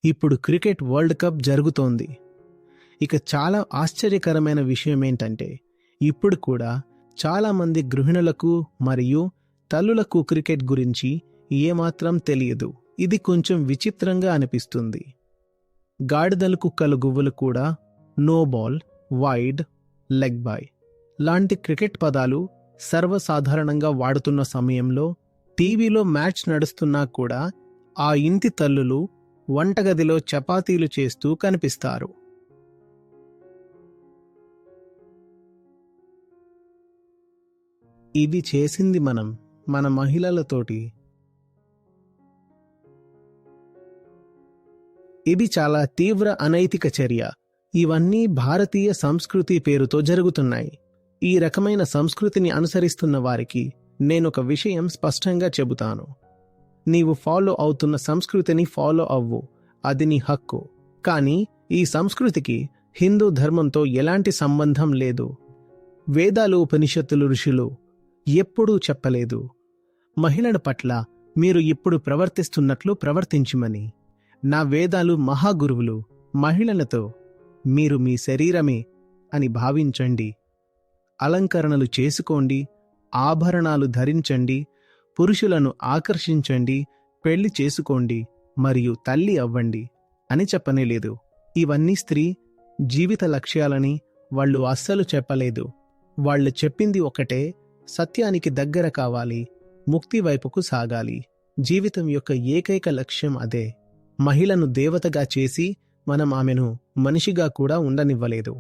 ఇప్పుడు cricket world cup జరుగుతోంది. ఇక చాలా ఆశ్చర్యకరమైన విషయమేంటంటే ఇప్పుడు కూడా చాలామంది గృహిణులకు మరియు తల్లులకు క్రికెట్ గురించి ఏమాత్రం తెలియదు. ఇది కొంచెం విచిత్రంగా అనిపిస్తుంది. గాడిదలు కుక్కలు గువ్వలు కూడా no ball, wide, leg bye లాంటి క్రికెట్ పదాలు సర్వసాధారణంగా వాడుతున్న సమయంలో టీవీలో మ్యాచ్ నడుస్తున్నా కూడా ఆ ఇంటి తల్లులు వంటగదిలో చపాతీలు చేస్తూ కనిపిస్తారు. ఇది చేసింది మన మహిళలతోటి. ఇది చాలా తీవ్ర అనైతిక చర్య. ఇవన్నీ భారతీయ సంస్కృతి పేరుతో జరుగుతున్నాయి. ఈ రకమైన సంస్కృతిని అనుసరిస్తున్న వారికి నేనొక విషయం స్పష్టంగా చెబుతాను. నీవు ఫాలో అవుతున్న సంస్కృతిని ఫాలో అవ్వు, అది నీ హక్కు. కానీ ఈ సంస్కృతికి హిందూ ధర్మంతో ఎలాంటి సంబంధం లేదు. వేదాలు, ఉపనిషత్తులు, ఋషులు ఎప్పుడూ చెప్పలేదు మహిళల పట్ల మీరు ఇప్పుడు ప్రవర్తిస్తున్నట్లు ప్రవర్తించమని. నా వేదాలు, మహాగురువులు మహిళలతో మీరు మీ శరీరమే అని భావించండి, అలంకరణలు చేసుకోండి, ఆభరణాలు ధరించండి, పురుషులను ఆకర్షించండి, పెళ్లి చేసుకోండి మరియు తల్లి అవ్వండి అని చెప్పనేలేదు. ఇవన్నీ స్త్రీ జీవిత లక్ష్యాలని వాళ్ళు అస్సలు చెప్పలేదు. వాళ్ళు చెప్పింది ఒకటే, సత్యానికి దగ్గర కావాలి, ముక్తి వైపుకు సాగాలి. జీవితం యొక్క ఏకైక లక్ష్యం అదే. మహిళను దేవతగా చేసి మనం ఆమెను మనిషిగా కూడా ఉండనివ్వలేదు.